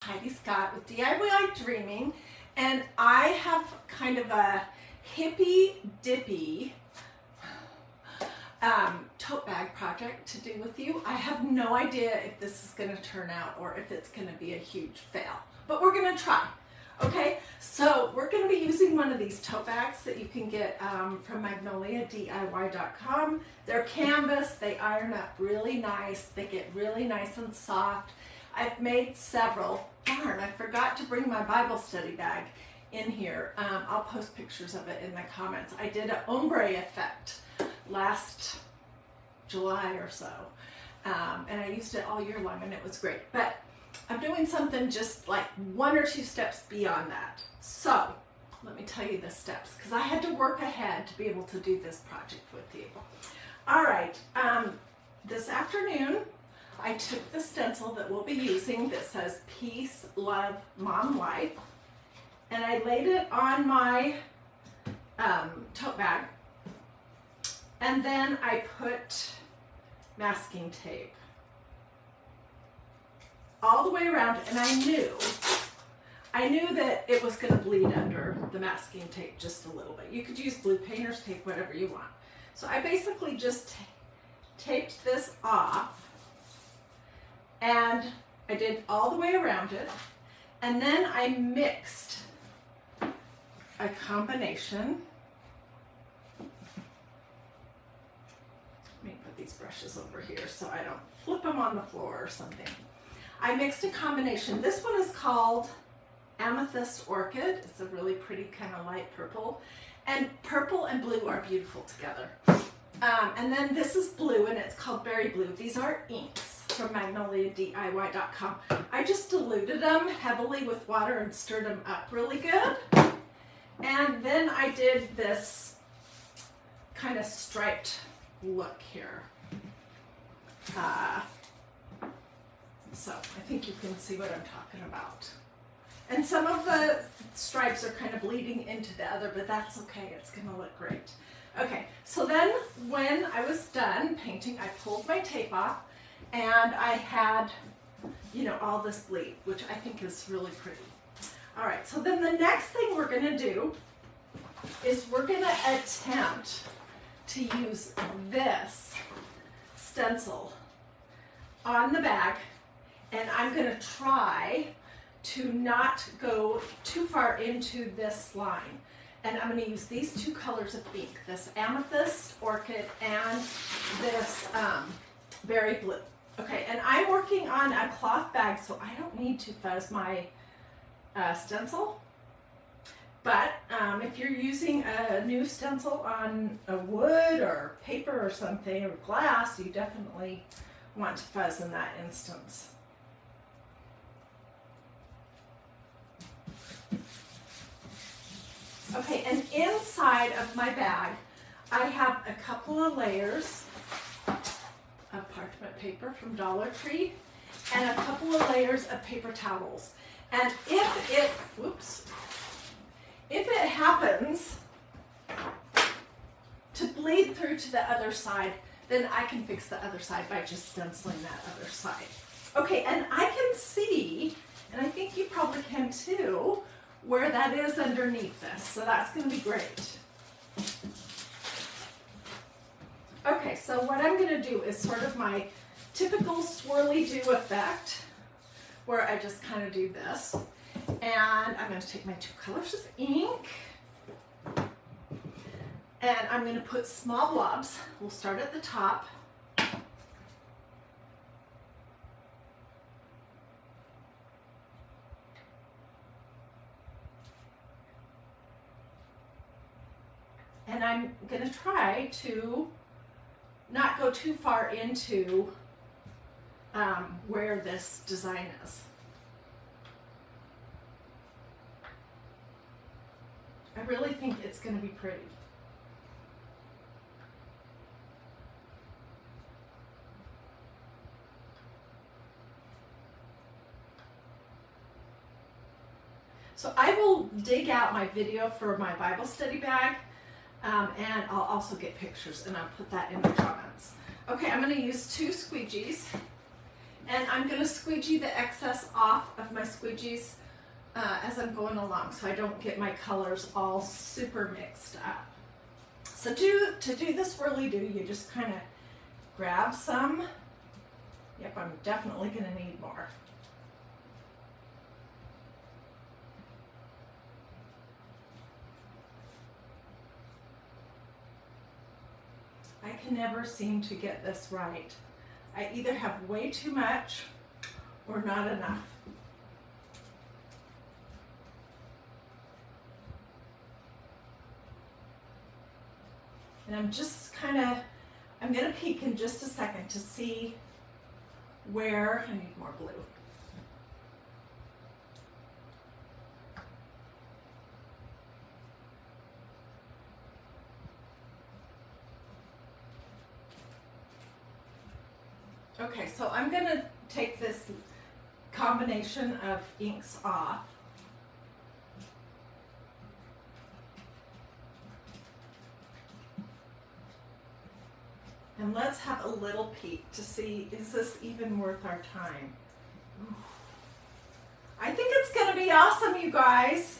Hiedi Scott with DiyDreaming, and I have kind of a hippy dippy tote bag project to do with you. I have no idea if this is going to turn out or if it's going to be a huge fail, but we're going to try. Okay, so we're going to be using one of these tote bags that you can get from magnoliadiy.com. They're canvas, they iron up really nice, they get really nice and soft. I've made several. Darn, I forgot to bring my Bible study bag in here. I'll post pictures of it in the comments. I did an ombre effect last July or so, and I used it all year long and it was great. But I'm doing something just like 1 or 2 steps beyond that. So let me tell you the steps, because I had to work ahead to be able to do this project with you. All right, this afternoon I took the stencil that we'll be using that says Peace, Love, Mom, Life, and I laid it on my tote bag, and then I put masking tape all the way around it, and I knew that it was going to bleed under the masking tape just a little bit. You could use blue painter's tape, whatever you want. So I basically just taped this off, and I did all the way around it, and then I mixed a combination. Let me put these brushes over here so I don't flip them on the floor or something. I mixed a combination. This one is called Amethyst Orchid. It's a really pretty kind of light purple. And purple and blue are beautiful together. And then this is blue, and it's called Berry Blue. These are inks from magnoliadiy.com. I just diluted them heavily with water and stirred them up really good. And then I did this kind of striped look here. So I think you can see what I'm talking about. And some of the stripes are kind of bleeding into the other, but that's okay. It's going to look great. Okay, so then when I was done painting, I pulled my tape off, and I had, you know, all this bleed, which I think is really pretty. All right, so then the next thing we're going to do is we're going to attempt to use this stencil on the bag, and I'm going to try to not go too far into this line. And I'm going to use these 2 colors of ink, this Amethyst Orchid and this Berry Blue. Okay, and I'm working on a cloth bag, so I don't need to fuzz my stencil. But if you're using a new stencil on a wood or paper or something, or glass, you definitely want to fuzz in that instance. Okay, and inside of my bag, I have a couple of layers of parchment paper from Dollar Tree and a couple of layers of paper towels. And if it happens to bleed through to the other side, then I can fix the other side by just stenciling that other side. Okay, and I can see, and I think you probably can too, where that is underneath this, so that's going to be great. Okay, so what I'm going to do is sort of my typical swirly-do effect, where I just kind of do this, and I'm going to take my 2 colors of ink, and I'm going to put small blobs. We'll start at the top. And I'm going to try to not go too far into where this design is. I really think it's going to be pretty. So I will dig out my video for my Bible study bag. And I'll also get pictures, and I'll put that in the comments. Okay, I'm going to use 2 squeegees, And I'm going to squeegee the excess off of my squeegees as I'm going along so I don't get my colors all super mixed up. So to do the swirly do, you just kind of grab some. Yep, I'm definitely going to need more. I can never seem to get this right. I either have way too much or not enough. And I'm just I'm gonna peek in just a second to see where I need more glue. Okay, so I'm gonna take this combination of inks off. And let's have a little peek to see, is this even worth our time? Ooh. I think it's gonna be awesome, you guys.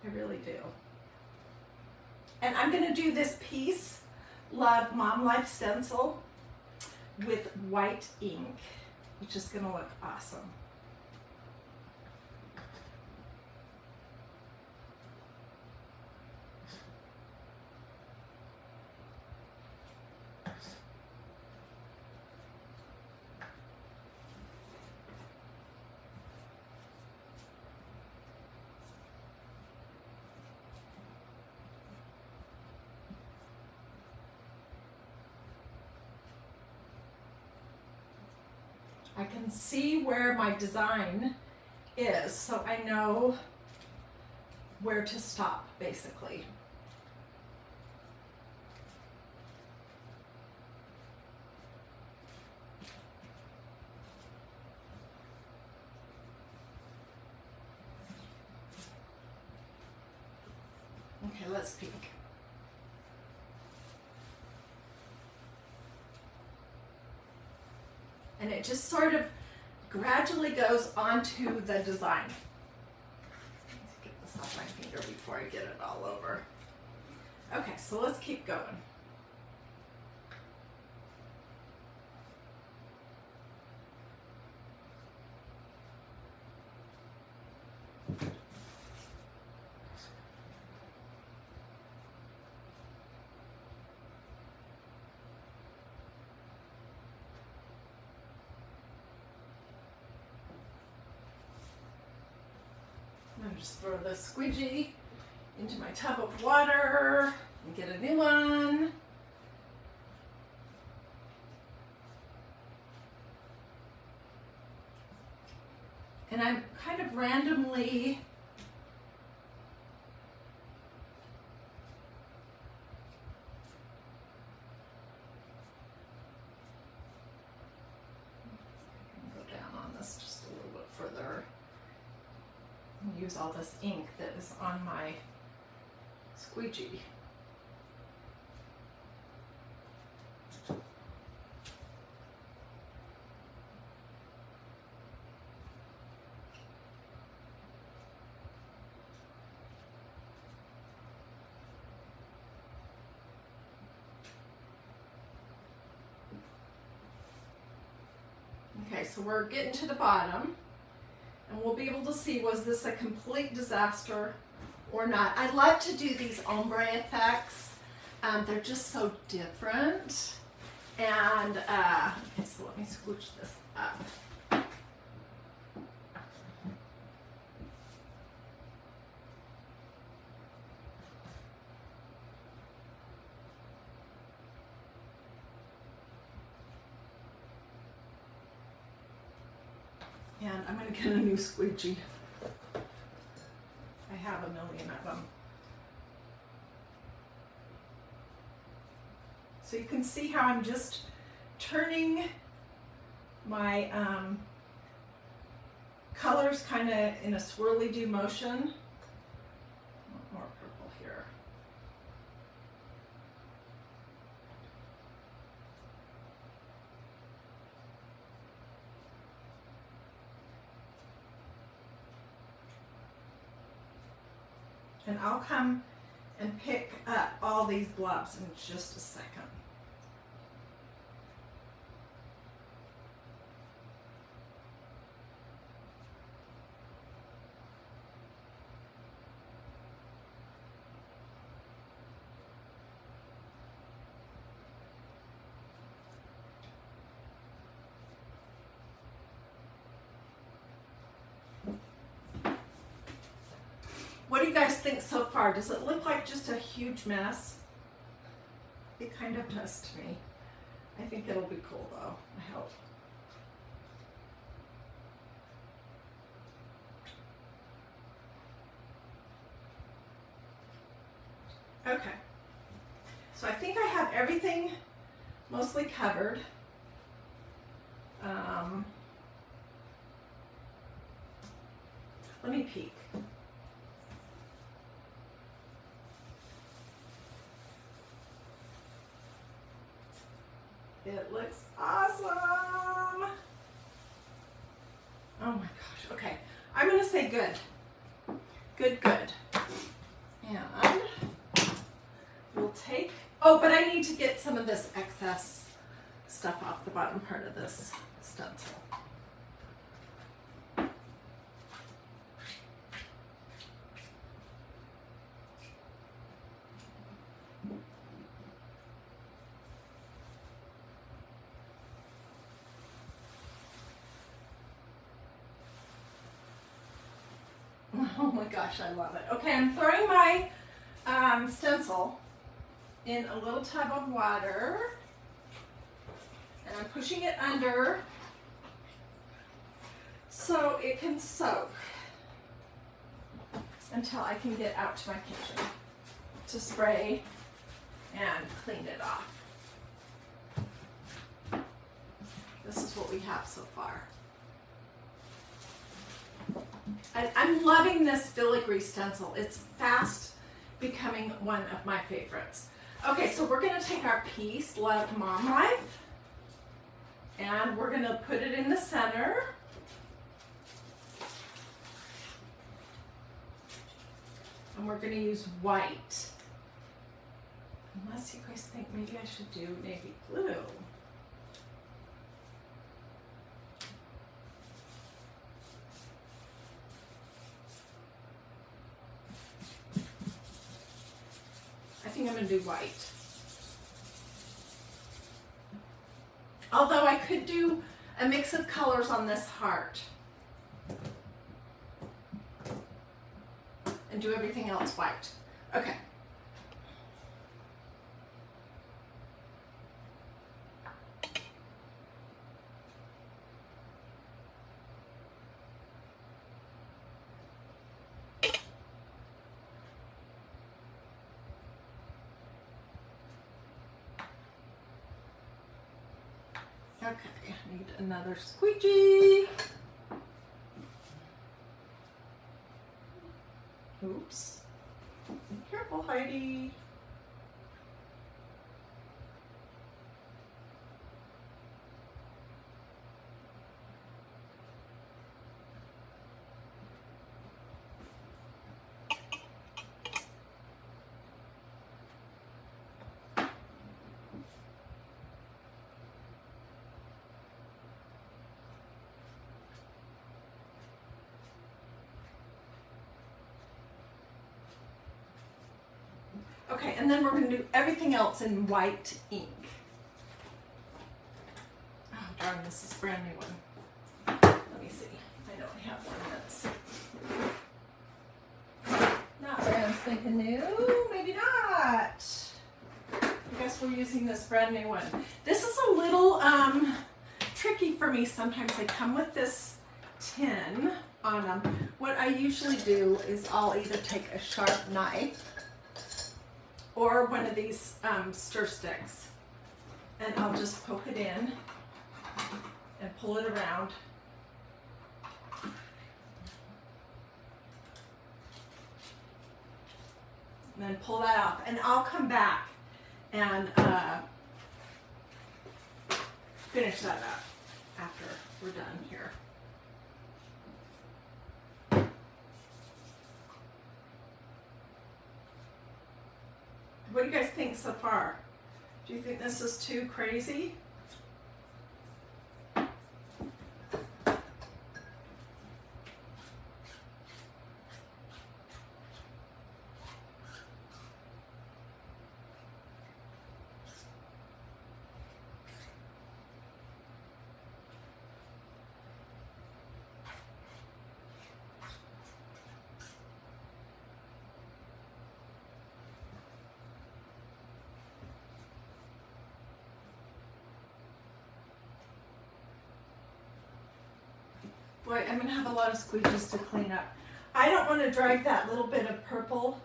I really do. And I'm gonna do this Peace, Love, Mom Life stencil with white ink, which is gonna look awesome. I can see where my design is, so I know where to stop, basically. Okay, let's peek. And it just sort of gradually goes onto the design. Let's get this off my finger before I get it all over. Okay, so let's keep going. I'm gonna just throw the squeegee into my tub of water and get a new one. And I'm kind of randomly go down on this just a little bit further. Use all this ink that is on my squeegee. Okay, so we're getting to the bottom. And we'll be able to see, was this a complete disaster or not? I love to do these ombre effects. They're just so different. And, okay, so let me scooch this up. And I'm going to get a new squeegee. I have a million of them. So you can see how I'm just turning my colors kind of in a swirly-do motion. More purple here. And I'll come and pick up all these blobs in just a second. What do you guys think so far? Does it look like just a huge mess? It kind of does to me. I think it'll be cool though, I hope. Okay, so I think I have everything mostly covered. Let me peek. It looks awesome. Oh my gosh. Okay. I'm going to say good. Good, good. And we'll take, oh, but I need to get some of this excess stuff off the bottom part of this stencil. Oh my gosh, I love it. Okay, I'm throwing my stencil in a little tub of water, and I'm pushing it under so it can soak until I can get out to my kitchen to spray and clean it off. This is what we have so far. I'm loving this filigree stencil. It's fast becoming one of my favorites. Okay, so we're going to take our piece, Love Mom Life, and we're going to put it in the center. And we're going to use white. Unless you guys think maybe I should do navy blue. I think I'm going to do white. Although I could do a mix of colors on this heart and do everything else white. Okay. Okay, I need another squeegee. Oops. Be careful, Heidi. Okay, and then we're going to do everything else in white ink. Oh darn, this is a brand new one. Let me see. I know I have one that's not brand spanking new. Maybe not. I guess we're using this brand new one. This is a little tricky for me. Sometimes they come with this tin on them. What I usually do is I'll either take a sharp knife or one of these stir sticks, and I'll just poke it in and pull it around. And then pull that off, and I'll come back and finish that up after we're done here. so far? Do you think this is too crazy? Boy, I'm going to have a lot of squeegees to clean up. I don't want to drag that little bit of purple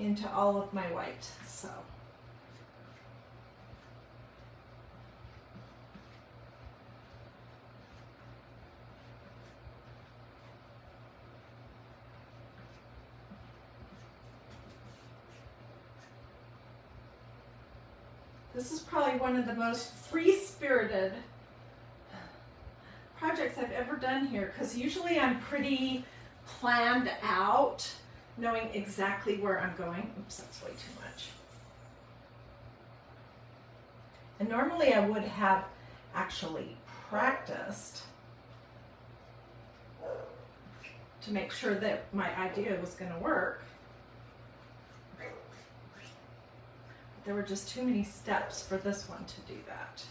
into all of my white, so. This is probably one of the most free-spirited projects I've ever done here, because usually I'm pretty planned out, knowing exactly where I'm going. Oops, that's way too much. And normally I would have actually practiced to make sure that my idea was going to work. But there were just too many steps for this one to do that.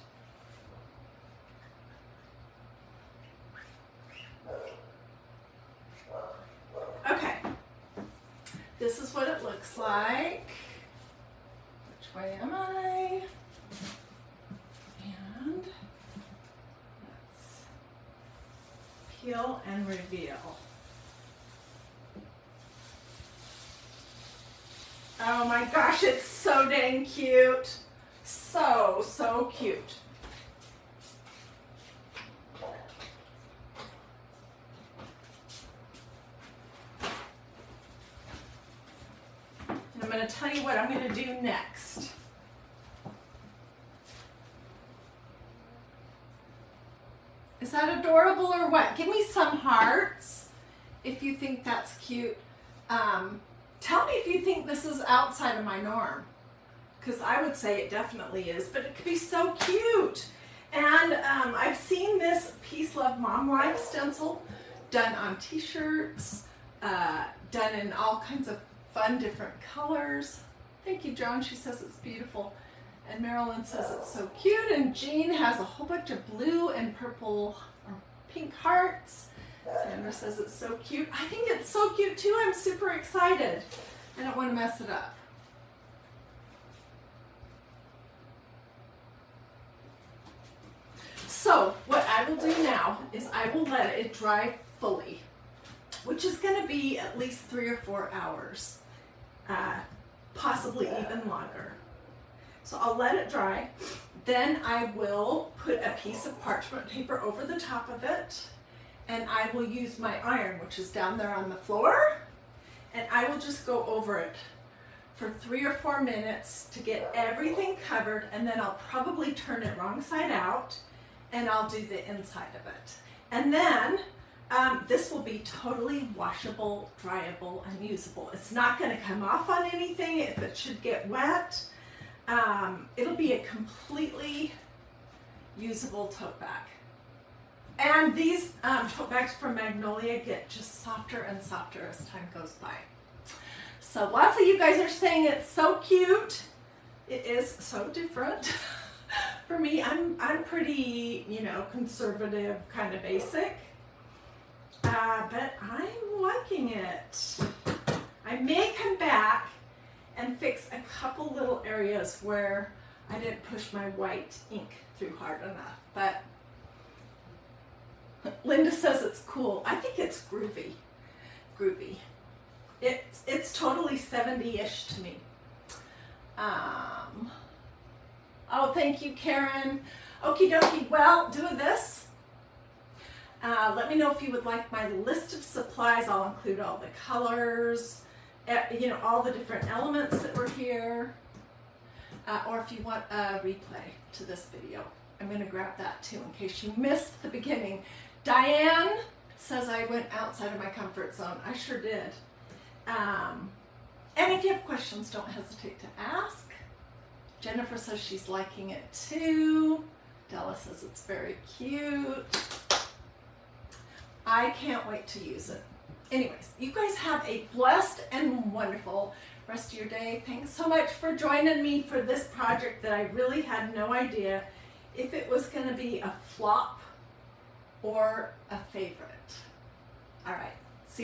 Okay, this is what it looks like. Which way am I? And let's peel and reveal. Oh my gosh, it's so dang cute. So cute. I'm going to tell you what I'm going to do next. Is that adorable or what? Give me some hearts if you think that's cute. Tell me if you think this is outside of my norm, because I would say it definitely is, but it could be so cute. And I've seen this Peace, Love, Mom Life stencil done on t-shirts, done in all kinds of fun different colors. Thank you, Joan. She says it's beautiful. And Marilyn says it's so cute. And Jean has a whole bunch of blue and purple or pink hearts. Sandra says it's so cute. I think it's so cute too. I'm super excited. I don't want to mess it up. So what I will do now is I will let it dry fully, which is going to be at least 3 or 4 hours, possibly even longer. So I'll let it dry. Then I will put a piece of parchment paper over the top of it, and I will use my iron, which is down there on the floor, and I will just go over it for 3 or 4 minutes to get everything covered, and then I'll probably turn it wrong side out, and I'll do the inside of it. And then this will be totally washable, dryable, and usable. It's not going to come off on anything if it should get wet. It'll be a completely usable tote bag. And these tote bags from Magnolia get just softer and softer as time goes by. So lots of you guys are saying it's so cute. It is so different. For me, I'm pretty, you know, conservative, kind of basic. But I'm liking it. I may come back and fix a couple little areas where I didn't push my white ink through hard enough. But Linda says it's cool. I think it's groovy. Groovy. It's totally 70-ish to me. Oh, thank you, Karen. Okie dokie. Well, doing this. Let me know if you would like my list of supplies. I'll include all the colors, you know, all the different elements that were here. Or if you want a replay to this video, I'm going to grab that too in case you missed the beginning. Diane says I went outside of my comfort zone. I sure did. And if you have questions, don't hesitate to ask. Jennifer says she's liking it too. Della says it's very cute. I can't wait to use it. Anyways, you guys have a blessed and wonderful rest of your day. Thanks so much for joining me for this project that I really had no idea if it was going to be a flop or a favorite. All right.